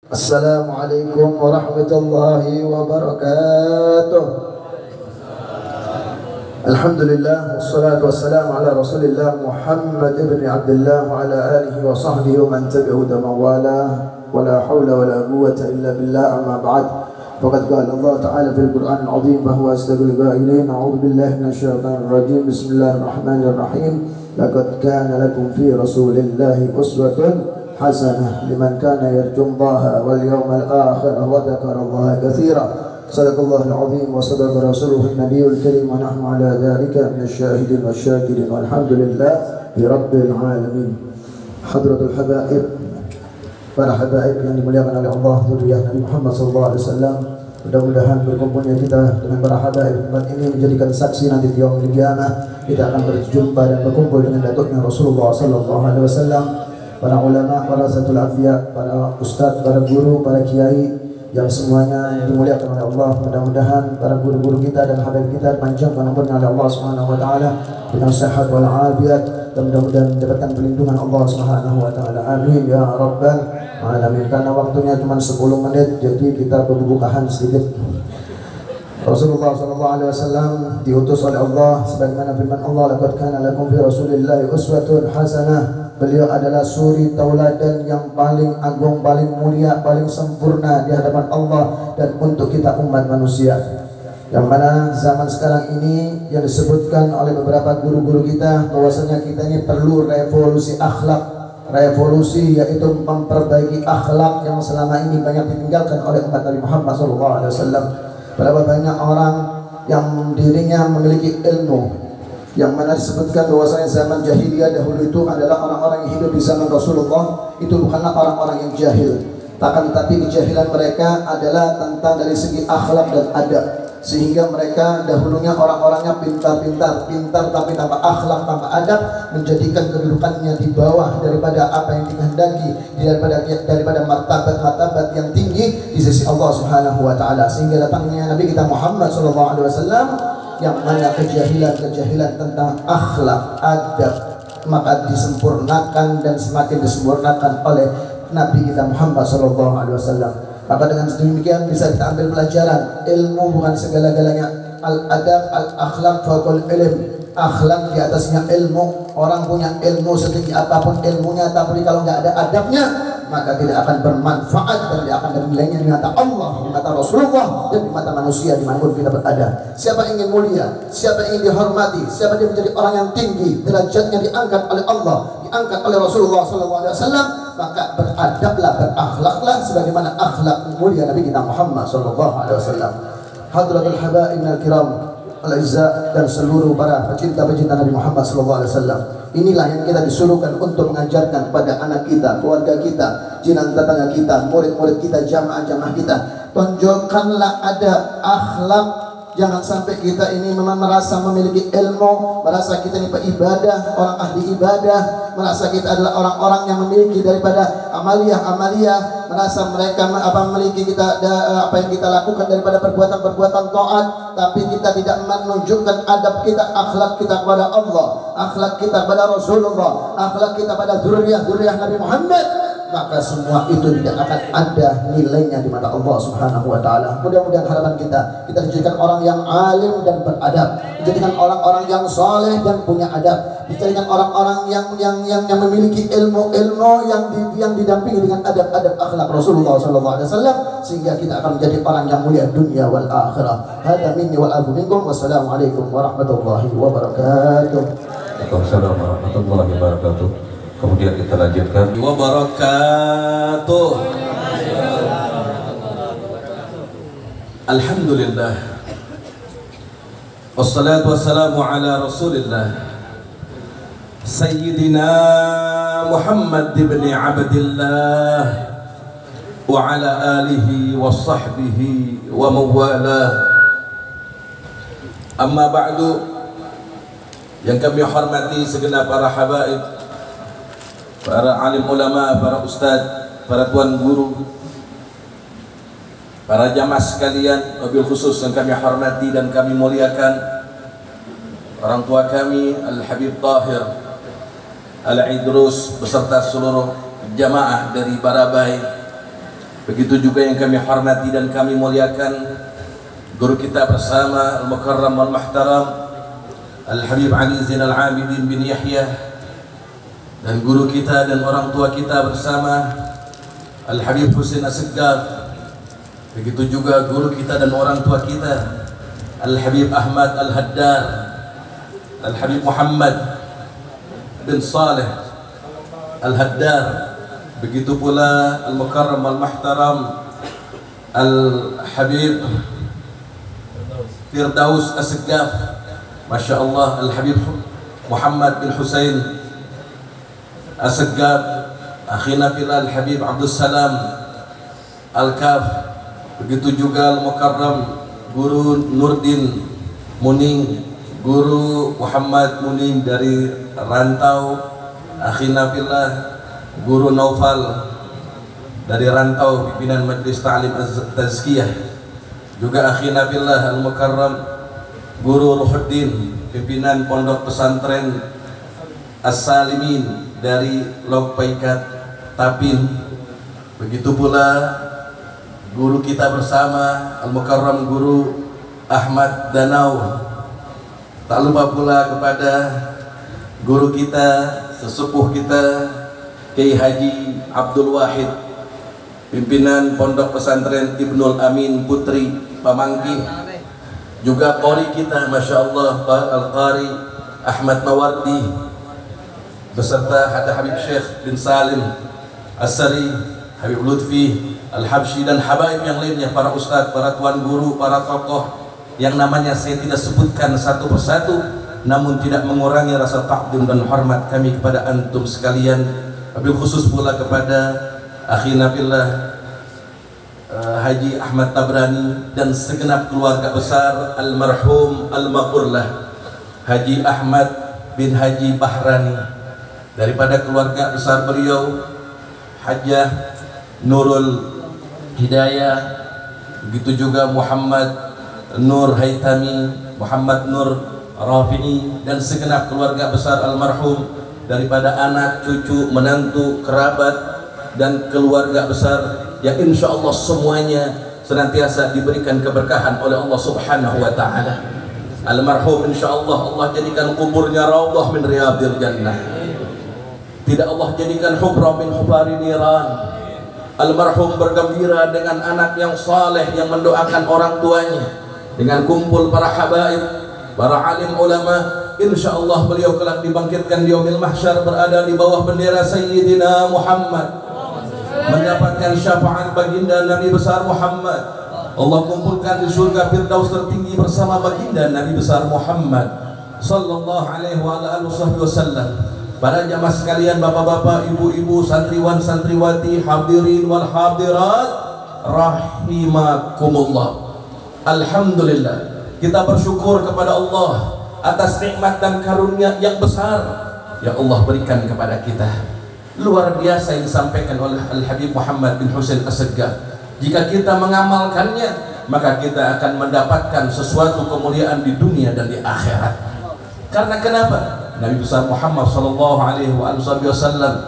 Assalamualaikum warahmatullahi wabarakatuh. Alhamdulillah, wassalatu wassalamu ala Rasulillah Muhammad ibn Abdullah wa ala alihi wa sahbihi wa man tabi'ahu wa wala wa la hawla wa la quwwata illa billah, amma ba'd. Faqad qala Allah Ta'ala fil Qur'an al-'azim wa huwa asdaqul qa'ilin. A'udzu billahi minasyaitonir rajim. Bismillahirrahmanirrahim. Laqad kana lakum fi Rasulillahi uswatun hasanah liman kana yarjullaha wal yawmal akhir wa dzakarallaha katsiran. Sadaqallahul azim wa sadaqa rasuluhun nabiyul karim wa nahnu ala dzalika minasyahidin wasyakirin walhamdulillahi rabbil alamin. Hadratul habaib, para habaib yang dimuliakan oleh Allah, zuriyah Nabi Muhammad sallallahu alaihi wasallam, mudah-mudahan berkumpulnya kita dengan para habaib tempat ini menjadikan saksi nanti di yaumul qiyamah kita akan berjumpa dan berkumpul dengan datuknya Rasulullah sallallahu alaihi wasallam. Para ulama, para satul anbiya, para ustadz, para guru, para kiai yang semuanya dimuliakan oleh Allah. Mudah-mudahan para guru-guru kita dan habaib kita panjangkan umurnya oleh Allah Subhanahu wa taala dengan sehat wal afiat dan mudah-mudahan mendapatkan perlindungan Allah Subhanahu wa taala. Amin ya rabbal alamin. Karena waktunya cuma 10 menit, jadi kita berbukaan sedikit. Rasulullah SAW diutus oleh Allah sebagaimana firman Allah, laqad kana lakum fi Rasulillahi uswatun hasanah. Beliau adalah suri tauladan yang paling agung, paling mulia, paling sempurna di hadapan Allah dan untuk kita umat manusia. Yang mana zaman sekarang ini yang disebutkan oleh beberapa guru-guru kita bahwasanya kita ini perlu revolusi akhlak. Revolusi yaitu memperbaiki akhlak yang selama ini banyak ditinggalkan oleh umat Nabi Muhammad SAW. Berapa banyak orang yang dirinya memiliki ilmu, yang mana disebutkan bahwasanya zaman jahiliyah dahulu itu adalah orang-orang yang hidup di zaman Rasulullah itu bukanlah orang-orang yang jahil, tetapi kejahilan mereka adalah tentang dari segi akhlak dan adab, sehingga mereka dahulunya orang-orangnya pintar tapi tanpa akhlak, tanpa adab, menjadikan kedudukannya di bawah daripada apa yang dikehendaki, daripada martabat yang tinggi di sisi Allah Subhanahu wa taala, sehingga datangnya Nabi kita Muhammad sallallahu alaihi wasallam yang mana kejahilan tentang akhlak, adab maka disempurnakan dan semakin disempurnakan oleh Nabi kita Muhammad sallallahu alaihi wasallam. Maka dengan demikian bisa kita ambil pelajaran, ilmu bukan segala-galanya. Al-adab, al-akhlaq faqul ilm. Akhlak di atasnya ilmu. Orang punya ilmu setinggi apapun ilmunya, tapi kalau nggak ada adabnya maka tidak akan bermanfaat dan tidak akan ada nilainya di mata Allah, di mata Rasulullah, dan di mata manusia dimanapun kita berada. Siapa ingin mulia, siapa ingin dihormati, siapa dia menjadi orang yang tinggi, derajatnya diangkat oleh Allah, diangkat oleh Rasulullah SAW, maka beradablah, berakhlaklah sebagaimana akhlak mulia Nabi kita Muhammad SAW. Hadratul habaib al-kiram al-izza dan seluruh para pecinta-pecinta Nabi Muhammad SAW. Inilah yang kita disuruhkan untuk mengajarkan pada anak kita, keluarga kita, jiran tetangga kita, murid-murid kita, jamaah-jamaah kita. Tonjolkanlah adab, akhlak. Jangan sampai kita ini memang merasa memiliki ilmu, merasa kita ini beribadah, orang ahli ibadah, merasa kita adalah orang-orang yang memiliki daripada amaliyah, merasa mereka memiliki kita apa yang kita lakukan daripada perbuatan-perbuatan taat, tapi kita tidak menunjukkan adab kita, akhlak kita kepada Allah, akhlak kita kepada Rasulullah, akhlak kita pada zuriyah Nabi Muhammad, maka semua itu tidak akan ada nilainya di mata Allah Subhanahu wa taala. Mudah-mudahan harapan kita dijadikan orang yang alim dan beradab, dijadikan orang-orang yang saleh dan punya adab, dijadikan orang-orang yang memiliki ilmu yang didampingi dengan adab-adab akhlak Rasulullah sallallahu alaihi wasallam, sehingga kita akan menjadi orang yang mulia dunia wal akhirah. Hada minni wal afu minkum. Wassalamualaikum warahmatullahi wabarakatuh. Waalaikumsalam warahmatullahi wabarakatuh. Kemudian kita lanjutkan wabarakatuh. Alhamdulillah. Wassalatu wassalamu ala Rasulillah Sayyidina Muhammad ibn Abdillah wa ala alihi wa sahbihi wa mawalah. Amma ba'du, yang kami hormati segenap para habaib, para alim ulama, para ustadz, para tuan guru, para jamaah sekalian, wabil khusus yang kami hormati dan kami muliakan orang tua kami Al-Habib Tahir Al-Idrus beserta seluruh jamaah dari Barabai, Begitu juga yang kami hormati dan kami muliakan guru kita bersama Al-Mukarram Wal-Muhtaram Al-Habib Ali Zainal Abidin bin Yahya, dan guru kita dan orang tua kita bersama Al-Habib Husain Assegaf. Begitu juga guru kita dan orang tua kita Al-Habib Ahmad Al-Haddar, Al-Habib Muhammad bin Saleh Al-Haddar. Begitu pula Al-Mukarram Wal-Muhtaram Al-Habib Firdaus Assegaf, Masya Allah, Al-Habib Muhammad bin Husain Assegaf, akhina fillah Al-Habib Abdul Salam Al-Kaf. Begitu juga Al-Mukarram Guru Nurdin Muning, Guru Muhammad Muning dari Rantau, akhina fillah Guru Naufal dari Rantau, pimpinan Majlis Ta'lim Az-Tazkiyah. Juga akhina fillah Al-Mukarram Guru Ruhuddin, pimpinan Pondok Pesantren As-Salimin dari Lopaikat Tapin. Begitu pula guru kita bersama Al-Mukarram Guru Ahmad Danau. Tak lupa pula kepada guru kita, sesepuh kita Kiai Haji Abdul Wahid, pimpinan Pondok Pesantren Ibnul Amin Putri Pamangki. Juga qari kita, Masya Allah, Al-Qari Ahmad Mawardi, beserta Habib Syekh bin Salim As-Sari, Habib Lutfi Al-Habsyi, dan habaib yang lainnya, para ustadz, para tuan guru, para tokoh yang namanya saya tidak sebutkan satu persatu, namun tidak mengurangi rasa takdim dan hormat kami kepada antum sekalian. Wabil khusus pula kepada akhina fillah Haji Ahmad Tabrani dan segenap keluarga besar almarhum Al-Maqurlah Haji Ahmad bin Haji Bahrani. Daripada keluarga besar beliau Hajjah Nurul Hidayah, begitu juga Muhammad Nur Haitami, Muhammad Nur Rafi'i, dan segenap keluarga besar almarhum, daripada anak, cucu, menantu, kerabat, dan keluarga besar yang insya Allah semuanya senantiasa diberikan keberkahan oleh Allah Subhanahu wa Ta'ala. Almarhum insya Allah Allah jadikan kuburnya raudhah min riyadil jannah, tidak Allah jadikan hufrah min hufari niran. Almarhum bergembira dengan anak yang saleh yang mendoakan orang tuanya, dengan kumpul para habaib, para alim ulama. Insya Allah beliau kelak dibangkitkan di yaumil mahsyar, berada di bawah bendera Sayyidina Muhammad, mendapatkan syafaat baginda Nabi besar Muhammad. Allah kumpulkan di surga Firdaus tertinggi bersama baginda Nabi besar Muhammad sallallahu alaihi wasallam. Para jamaah sekalian, bapak-bapak, ibu-ibu, santriwan, santriwati, hadirin wal hadirat rahimakumullah. Alhamdulillah, kita bersyukur kepada Allah atas nikmat dan karunia yang besar yang Allah berikan kepada kita. Luar biasa yang disampaikan oleh Al-Habib Muhammad bin Husain Assegaf. Jika kita mengamalkannya, maka kita akan mendapatkan sesuatu kemuliaan di dunia dan di akhirat. Karena kenapa? Nabi besar Muhammad sallallahu alaihi wasallam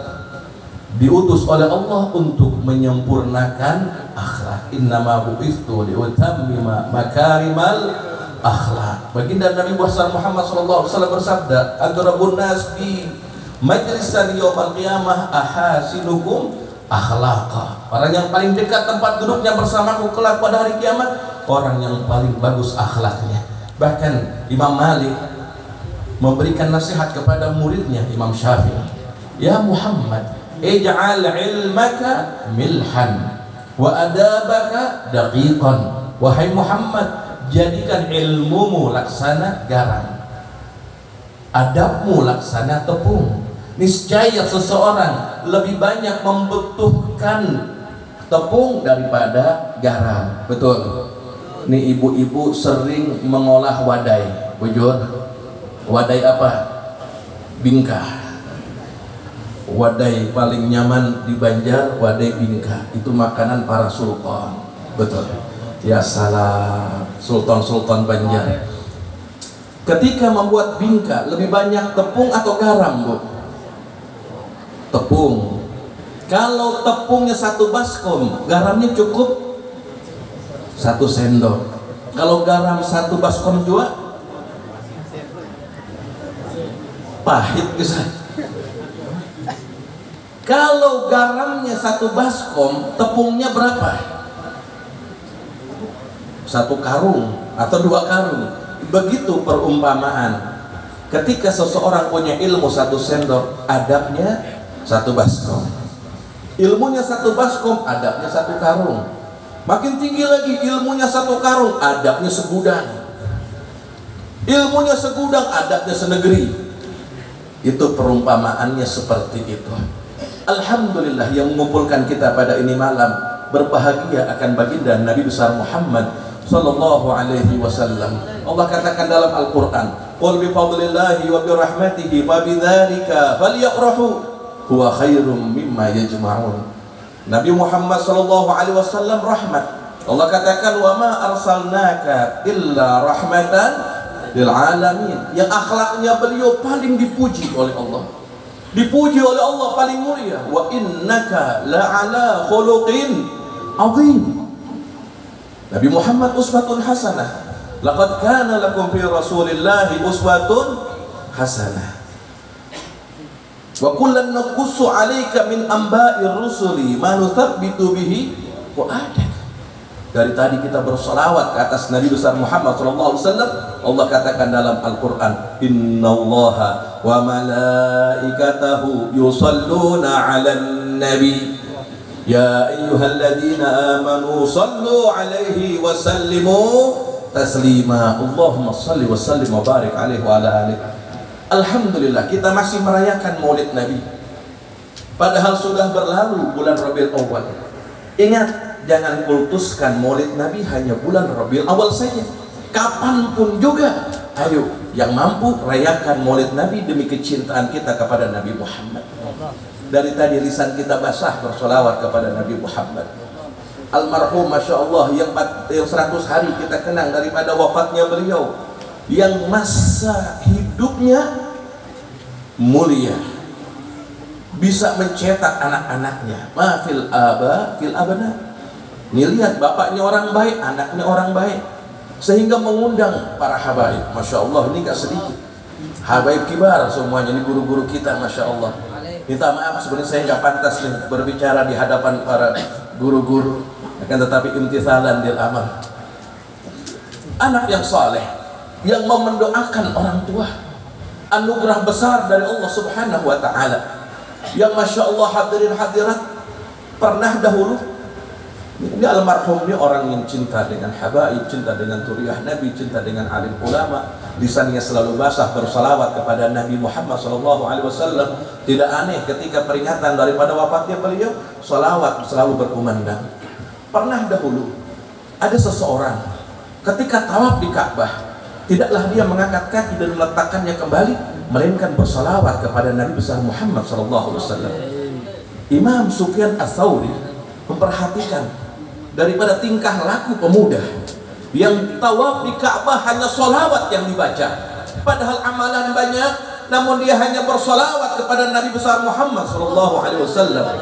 diutus oleh Allah untuk menyempurnakan akhlak. Innama bu'ithu liutammima makarimal akhlak. Baginda Nabi besar Muhammad sallallahu alaihi wasallam bersabda, "Aqrabun nas bi majlisan yaumil qiyamah ahasinukum akhlaqa." Orang yang paling dekat tempat duduknya bersamaku kelak pada hari kiamat, orang yang paling bagus akhlaknya. Bahkan Imam Malik memberikan nasihat kepada muridnya Imam Syafi'i, "Ya Muhammad, ij'al ilmaka milhan wa adabaka daqiqan." Wahai Muhammad, jadikan ilmumu laksana garam, adabmu laksana tepung. Niscaya seseorang lebih banyak membutuhkan tepung daripada garam. Betul. Nih ibu-ibu sering mengolah wadai, bujur. Wadai apa? Bingkah. Wadai paling nyaman di Banjar, wadai bingkah. Itu makanan para sultan. Betul. Ya salam, sultan-sultan Banjar. Ketika membuat bingka, lebih banyak tepung atau garam, Bu? Tepung. Kalau tepungnya 1 baskom, garamnya cukup 1 sendok. Kalau garam 1 baskom juga pahit bisa. Kalau garamnya 1 baskom, tepungnya berapa? 1 karung atau 2 karung. Begitu perumpamaan. Ketika seseorang punya ilmu 1 sendok, adabnya 1 baskom. Ilmunya 1 baskom, adabnya 1 karung. Makin tinggi lagi, ilmunya 1 karung, adabnya segudang. Ilmunya segudang, adabnya senegeri. Itu perumpamaannya seperti itu. Alhamdulillah yang mengumpulkan kita pada ini malam, berbahagia akan baginda Nabi besar Muhammad sallallahu alaihi wasallam. Allah katakan dalam Al-Qur'an, "Qul bi fadlillahi wa bi rahmatihi wa bidzalika falyafrahu huwa khairum mimma yajma'un." Nabi Muhammad sallallahu alaihi wasallam rahmat. Allah katakan, "Wa ma arsalnaka illa rahmatan lil alamin." Yang akhlaknya beliau paling dipuji oleh Allah. Dipuji oleh Allah paling mulia. Wa innaka la'ala khuluqin azim. Nabi Muhammad uswatun hasanah. Laqad kana lakum fi Rasulillahi uswatun hasanah. Wa kullan naqussu 'alaika min amba'ir rusuli ma nuthabbitu bihi fu'adak. Dari tadi kita bersolawat ke atas Nabi besar Muhammad SAW. Allah katakan dalam Al-Quran, Innallaha wa malaikatahu yusalluna 'alan nabi ya ayyuhalladzina amanu sallu 'alaihi wa sallimu taslima. Allahumma salli wa sallim wa barik 'alaihi wa ala alihi. Alhamdulillah kita masih merayakan Maulid Nabi. Padahal sudah berlalu bulan Rabiul Awal. Ingat, jangan kultuskan Maulid Nabi hanya bulan Rabiul Awal saja. Kapanpun juga, ayo yang mampu rayakan Maulid Nabi demi kecintaan kita kepada Nabi Muhammad. Dari tadi lisan kita basah bersolawat kepada Nabi Muhammad. Almarhum Masya Allah yang 100 hari kita kenang daripada wafatnya beliau, yang masa hidupnya mulia, bisa mencetak anak-anaknya. Ma fil aba fil abana. Nih lihat, bapaknya orang baik, anaknya orang baik, sehingga mengundang para habaib. Masya Allah, ini gak sedikit habaib kibar semuanya, ini guru-guru kita. Masya Allah, minta maaf sebenarnya saya gak pantas nih berbicara di hadapan para guru-guru, akan tetapi imtithalan lil amr. Anak yang saleh, yang mau mendoakan orang tua, anugerah besar dari Allah subhanahu wa ta'ala. Yang Masya Allah hadirin hadirat, pernah dahulu ini almarhum ini orang yang cinta dengan habaib, cinta dengan turiah Nabi, cinta dengan alim ulama, lisannya selalu basah bersalawat kepada Nabi Muhammad SAW. Tidak aneh ketika peringatan daripada wafatnya beliau, salawat selalu berkumandang. Pernah dahulu ada seseorang ketika tawaf di Ka'bah, tidaklah dia mengangkat kaki dan meletakkannya kembali, melainkan bersalawat kepada Nabi besar Muhammad SAW. Imam Sufyan Ats-Tsauri memperhatikan daripada tingkah laku pemuda yang tawaf di Ka'bah hanya sholawat yang dibaca, padahal amalan banyak, namun dia hanya bersolawat kepada Nabi besar Muhammad SAW.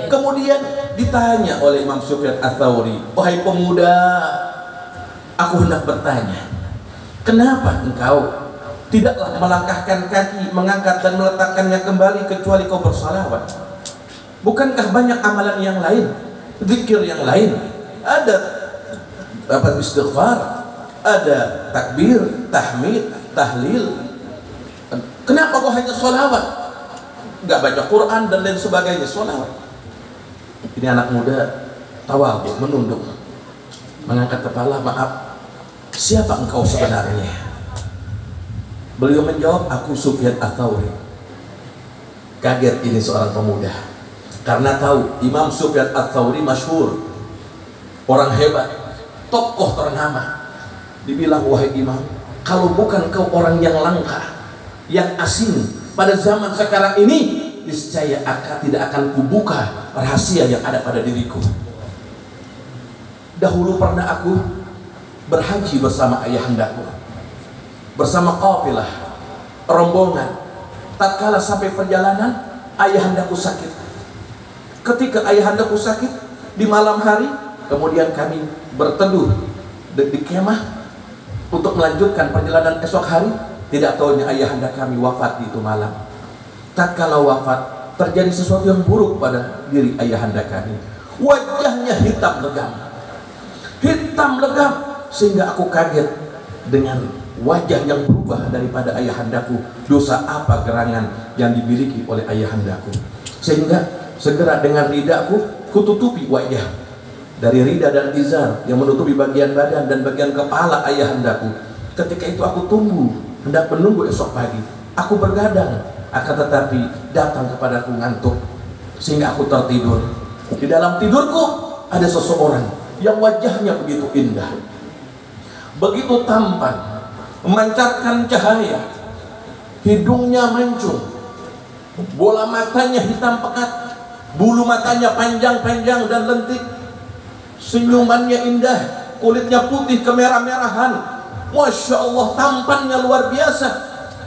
Kemudian ditanya oleh Imam Sufyan Ats-Tsauri, wahai pemuda, aku hendak bertanya, kenapa engkau tidaklah melangkahkan kaki, mengangkat dan meletakkannya kembali kecuali kau bersolawat? Bukankah banyak amalan yang lain, zikir yang lain, ada dapat istighfar, ada takbir, tahmid, tahlil. Kenapa kau hanya sholawat, nggak baca Quran dan lain sebagainya? Sholawat. Ini anak muda tawadhu, menunduk, mengangkat kepala, maaf, siapa engkau sebenarnya? Beliau menjawab, aku Sufyan Ats-Tsauri. Kaget ini seorang pemuda, karena tahu Imam Sufyan Ats-Tsauri masyhur, orang hebat, tokoh ternama. Dibilang, wahai Imam, kalau bukan kau orang yang langka, yang asing pada zaman sekarang ini, niscaya tidak akan kubuka rahasia yang ada pada diriku. Dahulu pernah aku berhaji bersama ayahandaku, bersama qafilah, rombongan. Tatkala sampai perjalanan, ayahandaku sakit. Ketika ayahandaku sakit di malam hari, kemudian kami berteduh di kemah untuk melanjutkan perjalanan esok hari. Tidak tahunya ayahanda kami wafat di itu malam. Tatkala wafat, terjadi sesuatu yang buruk pada diri ayahanda kami. Wajahnya hitam legam, sehingga aku kaget dengan wajah yang berubah daripada ayahandaku. Dosa apa gerangan yang dimiliki oleh ayahandaku, sehingga segera dengan ridaku kututupi wajah. Dari rida dan izar yang menutupi bagian badan dan bagian kepala ayahandaku. Ketika itu aku tunggu, hendak menunggu esok pagi. Aku bergadang, akan tetapi datang kepadaku ngantuk, sehingga aku tertidur. Di dalam tidurku ada seseorang yang wajahnya begitu indah, begitu tampan, memancarkan cahaya, hidungnya mancung, bola matanya hitam pekat, bulu matanya panjang-panjang dan lentik, senyumannya indah, kulitnya putih kemerah-merahan. Masya Allah, tampannya luar biasa.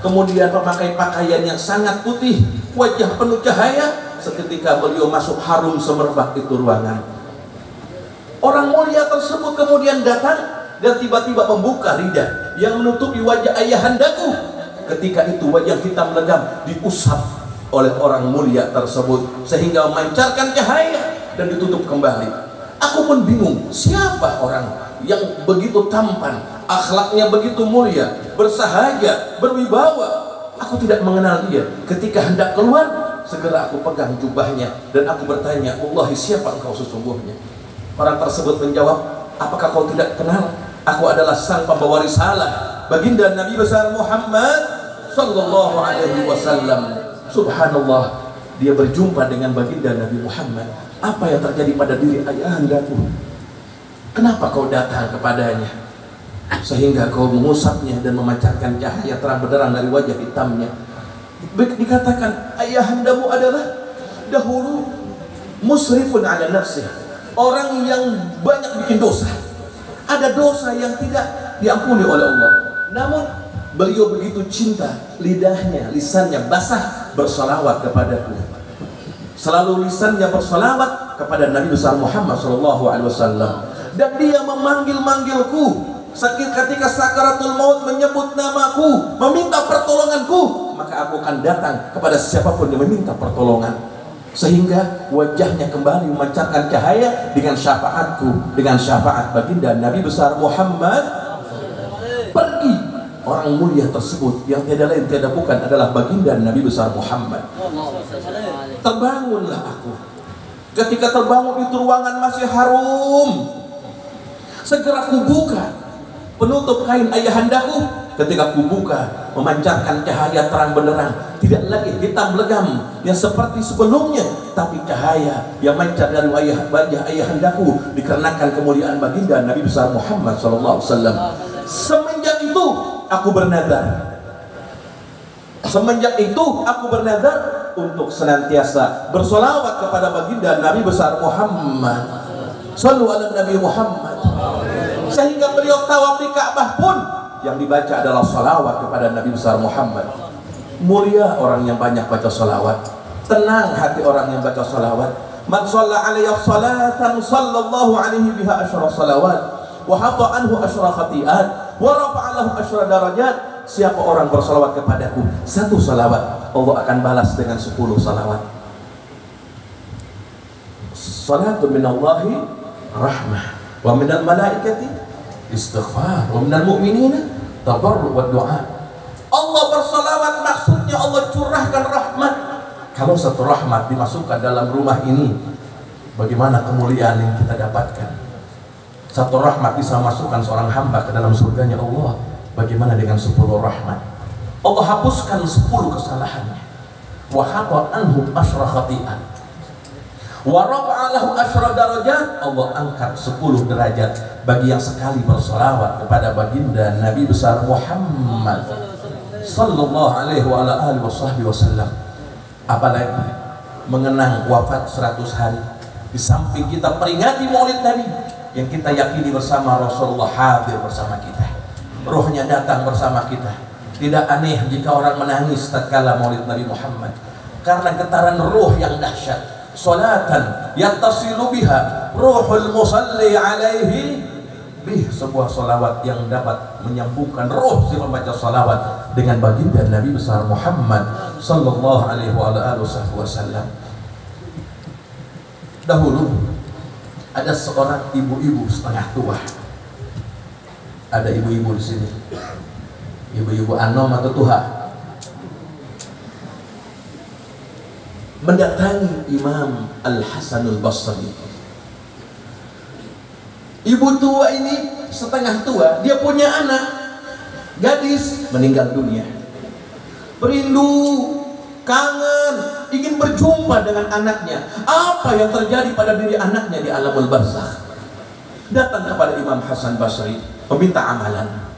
Kemudian memakai pakaian yang sangat putih, wajah penuh cahaya. Seketika beliau masuk harum semerbak itu ruangan. Orang mulia tersebut kemudian datang dan tiba-tiba membuka rida yang menutupi wajah ayahandaku. Ketika itu wajah hitam legam diusap oleh orang mulia tersebut sehingga memancarkan cahaya dan ditutup kembali. Aku pun bingung, siapa orang yang begitu tampan, akhlaknya begitu mulia, bersahaja, berwibawa. Aku tidak mengenal dia. Ketika hendak keluar, segera aku pegang jubahnya dan aku bertanya, "Wallahi, siapa engkau sesungguhnya?" Orang tersebut menjawab, "Apakah kau tidak kenal? Aku adalah sang pembawa risalah, baginda Nabi besar Muhammad sallallahu alaihi wasallam." Subhanallah, dia berjumpa dengan baginda Nabi Muhammad. Apa yang terjadi pada diri ayahandaku? Kenapa kau datang kepadanya sehingga kau mengusapnya dan memancarkan cahaya terang benderang dari wajah hitamnya? Dikatakan ayahandamu adalah dahulu musrifun ala nafsih, orang yang banyak bikin dosa. Ada dosa yang tidak diampuni oleh Allah, namun beliau begitu cinta, lidahnya, lisannya basah bersalawat kepadaku. Selalu lisannya bersalawat kepada Nabi besar Muhammad SAW. Dan dia memanggil-manggilku ketika sakaratul maut, menyebut namaku, meminta pertolonganku, maka aku akan datang kepada siapapun yang meminta pertolongan. Sehingga wajahnya kembali memancarkan cahaya dengan syafaatku, dengan syafaat baginda Nabi besar Muhammad. Pergi orang mulia tersebut yang tiada lain tiada bukan adalah baginda Nabi besar Muhammad. Terbangunlah aku. Ketika terbangun itu ruangan masih harum. Segera kubuka penutup kain ayahandaku. Ketika kubuka, memancarkan cahaya terang benderang, tidak lagi hitam legam yang seperti sebelumnya, tapi cahaya yang mancar dari wajah ayahandaku dikarenakan kemuliaan baginda Nabi besar Muhammad SAW. Semenjak itu aku bernazar. Untuk senantiasa bersolawat kepada baginda Nabi besar Muhammad. Sallu ala Nabi Muhammad. Sehingga beliau tawaf di Ka'bah pun yang dibaca adalah salawat kepada Nabi besar Muhammad. Mulia orang yang banyak baca salawat, tenang hati orang yang baca salawat. Man shalla alayya salatan sallallahu alaihi biha asyra salawat wa hatta anhu asyra khati'at wa rafa'a lahu asyra darajat. Siapa orang bersalawat kepadaku satu salawat, Allah akan balas dengan 10 salawat. Salatu minallahi rahmah wa minal malaikati istighfar wa minal mu'minina tabarruk wa du'a. Allah bersalawat maksudnya Allah curahkan rahmat. Kalau satu rahmat dimasukkan dalam rumah ini, bagaimana kemuliaan yang kita dapatkan? Satu rahmat bisa masukkan seorang hamba ke dalam surganya Allah. Bagaimana dengan 10 rahmat? Allah hapuskan 10 kesalahannya. Wa hatta anhu asyra khati'at wa rafa'a lahu asyra darajat. Allah angkat 10 derajat bagi yang sekali bersolawat kepada baginda Nabi besar Muhammad sallallahu alaihi wa ala alihi wasallam. Apalagi mengenang wafat 100 hari, di samping kita peringati maulid Nabi yang kita yakini bersama Rasulullah hadir bersama kita, rohnya datang bersama kita. Tidak aneh jika orang menangis tatkala maulid Nabi Muhammad, karena getaran roh yang dahsyat, salatan yattasilu biha ruhul musalli alaihi bih, sebuah salawat yang dapat menyambungkan roh si pembaca salawat dengan baginda Nabi besar Muhammad sallallahu alaihi wasallam. Dahulu ada seorang ibu-ibu setengah tua. Ada ibu-ibu di sini. Ibu-ibu anom atau tuha. Mendatangi Imam Al-Hasanul Basri. Ibu tua ini setengah tua, dia punya anak gadis meninggal dunia. Perindu, kangen, ingin berjumpa dengan anaknya. Apa yang terjadi pada diri anaknya di alamul barzakh? Datang kepada Imam Hasan Basri, meminta amalan.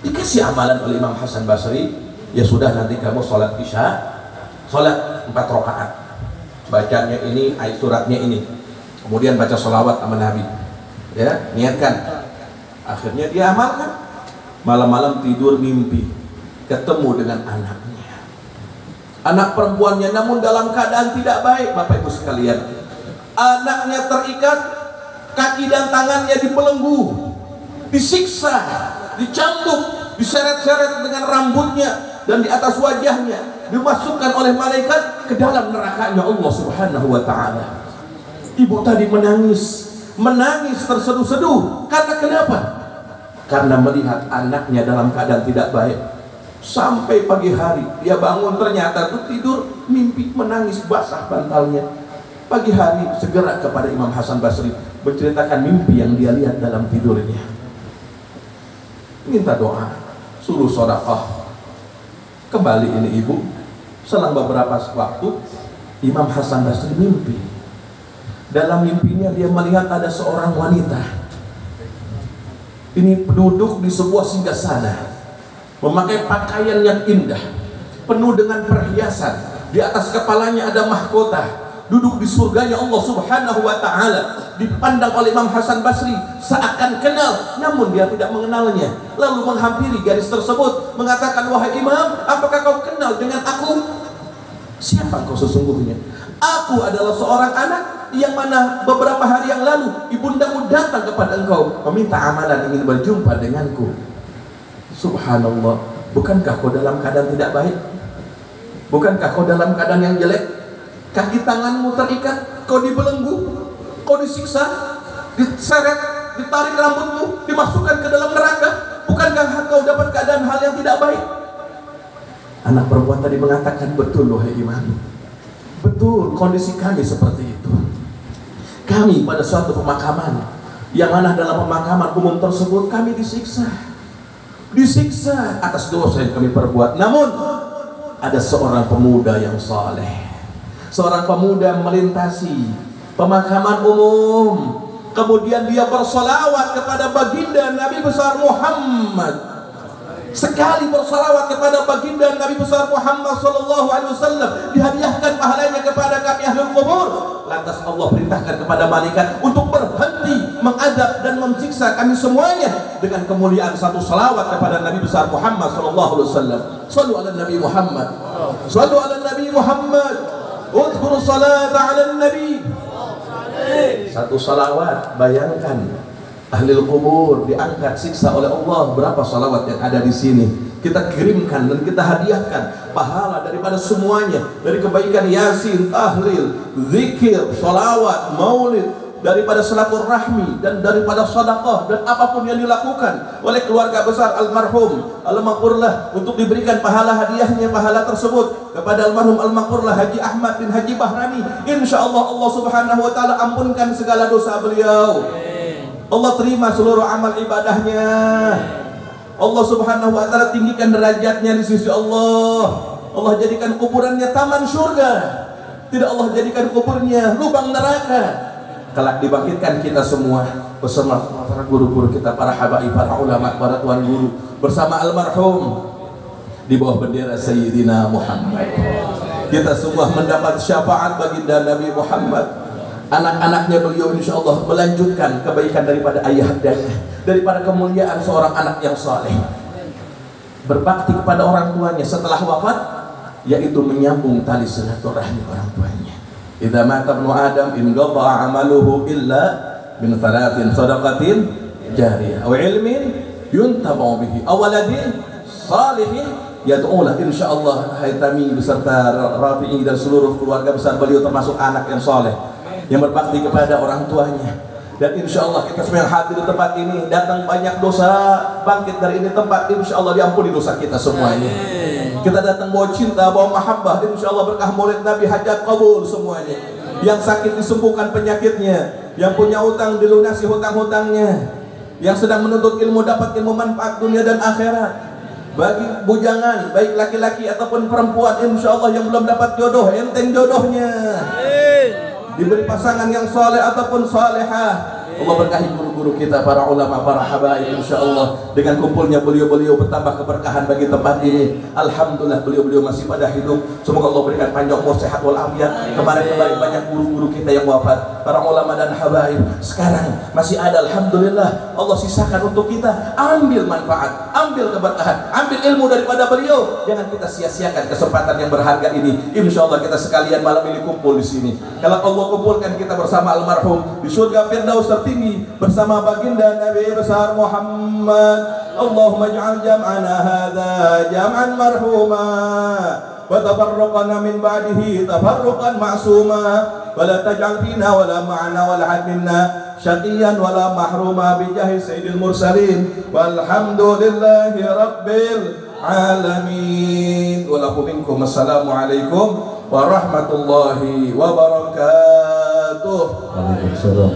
Dikasih amalan oleh Imam Hasan Basri. Ya sudah, nanti kamu sholat isya, sholat 4 rakaat. Bacanya ini, ayat suratnya ini. Kemudian baca sholawat sama Nabi. Ya, niatkan. Akhirnya dia amalkan. Malam-malam tidur mimpi ketemu dengan anaknya. Anak perempuannya, namun dalam keadaan tidak baik, Bapak Ibu sekalian. Anaknya terikat, kaki dan tangannya dibelenggu, disiksa, dicambuk, diseret-seret dengan rambutnya, dan di atas wajahnya dimasukkan oleh malaikat ke dalam nerakanya Allah Subhanahu wa ta'ala. Ibu tadi menangis terseduh-seduh. Karena kenapa? Karena melihat anaknya dalam keadaan tidak baik. Sampai pagi hari dia bangun, ternyata tuh tidur mimpi menangis basah bantalnya. Pagi hari segera kepada Imam Hasan Basri menceritakan mimpi yang dia lihat dalam tidurnya. Minta doa, suruh sedekah. Kembali ini ibu. Selang beberapa waktu Imam Hasan Basri mimpi. Dalam mimpinya dia melihat ada seorang wanita. Ini duduk di sebuah singgasana, memakai pakaian yang indah, penuh dengan perhiasan. Di atas kepalanya ada mahkota. Duduk di surganya Allah Subhanahu wa ta'ala. Dipandang oleh Imam Hasan Basri seakan kenal, namun dia tidak mengenalnya. Lalu menghampiri garis tersebut, mengatakan, wahai Imam, apakah kau kenal dengan aku? Siapa kau sesungguhnya? Aku adalah seorang anak yang mana beberapa hari yang lalu ibundamu datang kepada engkau meminta amalan, ingin berjumpa denganku. Subhanallah, bukankah kau dalam keadaan tidak baik? Bukankah kau dalam keadaan yang jelek? Kaki tanganmu terikat, kau dibelenggu, kau disiksa, diseret, ditarik rambutmu, dimasukkan ke dalam neraka. Bukankah kau dapat keadaan hal yang tidak baik? Anak perempuan tadi mengatakan, betul wahai Imam, betul, kondisi kami seperti itu. Kami pada suatu pemakaman, yang mana dalam pemakaman umum tersebut kami disiksa atas dosa yang kami perbuat. Namun ada seorang pemuda yang saleh, seorang pemuda melintasi pemakaman umum, kemudian dia bersolawat kepada baginda Nabi besar Muhammad. Sekali bersalawat kepada baginda Nabi besar Muhammad sallallahu alaihi wasallam, dihadiahkan pahalanya kepada kami ahlul kubur. Lantas Allah perintahkan kepada malaikat untuk berhenti mengadab dan mensiksa kami semuanya dengan kemuliaan satu salawat kepada Nabi besar Muhammad sallallahu alaihi wasallam. Shallu ala Nabi Muhammad, shallu ala Nabi Muhammad, udhkuru salat ala Nabi. Satu salawat, bayangkan ahli kubur diangkat siksa oleh Allah. Berapa salawat yang ada di sini kita kirimkan dan kita hadiahkan pahala daripada semuanya, dari kebaikan yasin, tahlil, zikir, salawat, maulid, daripada silaturahmi dan daripada sedekah dan apapun yang dilakukan oleh keluarga besar almarhum almarhumlah, untuk diberikan pahala hadiahnya, pahala tersebut kepada almarhum almarhumlah Haji Ahmad bin Haji Bahrani. Insyaallah Allah Subhanahu wa taala ampunkan segala dosa beliau. Allah terima seluruh amal ibadahnya. Allah Subhanahu wa ta'ala tinggikan derajatnya di sisi Allah. Allah jadikan kuburannya taman surga. Tidak Allah jadikan kuburnya lubang neraka. Kelak dibangkitkan kita semua bersama para guru-guru kita, para habaib, para ulama, para tuan guru, bersama almarhum di bawah bendera Sayyidina Muhammad. Kita semua mendapat syafaat baginda Nabi Muhammad. Anak-anaknya beliau insya Allah melanjutkan kebaikan daripada ayahandanya, daripada kemuliaan seorang anak yang saleh, berbakti kepada orang tuanya setelah wafat, yaitu menyambung tali silaturahmi orang tuanya. idza mata ibnu adam inqata'a 'amaluhu illa min thalathin sadaqatin jariyah aw ilmin yuntafa'u bihi aw waladin salihin yad'ulah. Insyaallah Haytami beserta Rafi'i dan seluruh keluarga besar beliau termasuk anak yang soleh yang berbakti kepada orang tuanya. Dan insya Allah kita semua yang hadir di tempat ini, datang banyak dosa, bangkit dari ini tempat, insya Allah diampuni dosa kita semuanya. Kita datang bawa cinta, bawa mahabbah, insya Allah berkah maulid Nabi, hajat kabul semuanya. Yang sakit disembuhkan penyakitnya, yang punya utang dilunasi hutang-hutangnya, yang sedang menuntut ilmu dapat ilmu manfaat dunia dan akhirat. Bagi bujangan, baik laki-laki ataupun perempuan, insya Allah yang belum dapat jodoh, enteng jodohnya. Diberi pasangan yang soleh ataupun solehah. Allah berkahi guru-guru kita, para ulama, para habaib, insya Allah dengan kumpulnya beliau-beliau bertambah keberkahan bagi tempat ini. Alhamdulillah beliau-beliau masih pada hidup. Semoga Allah berikan panjang umur, sehat walafiat. Kemarin banyak guru-guru kita yang wafat, para ulama dan habaib. Sekarang masih ada, alhamdulillah. Allah sisakan untuk kita. Ambil manfaat, ambil keberkahan, ambil ilmu daripada beliau. Jangan kita sia-siakan kesempatan yang berharga ini. Insya Allah kita sekalian malam ini kumpul di sini. Kalau Allah kumpulkan kita bersama almarhum di surga Firdaus tertinggi bersama baginda Nabi besar Muhammad. Allahumma ij'al jam'ana hadza jam'an marhuma wa tafarraqana min ba'dihi tafarruqan ma'suma wa la taj'al fina wa la ma'ana wa la hadminna syaqiyan wa la mahruma bi jahi sayyidil mursalin walhamdulillahi rabbil alamin. Wa lakum minkum assalamu alaikum warahmatullahi wabarakatuh. Waalaikumsalam.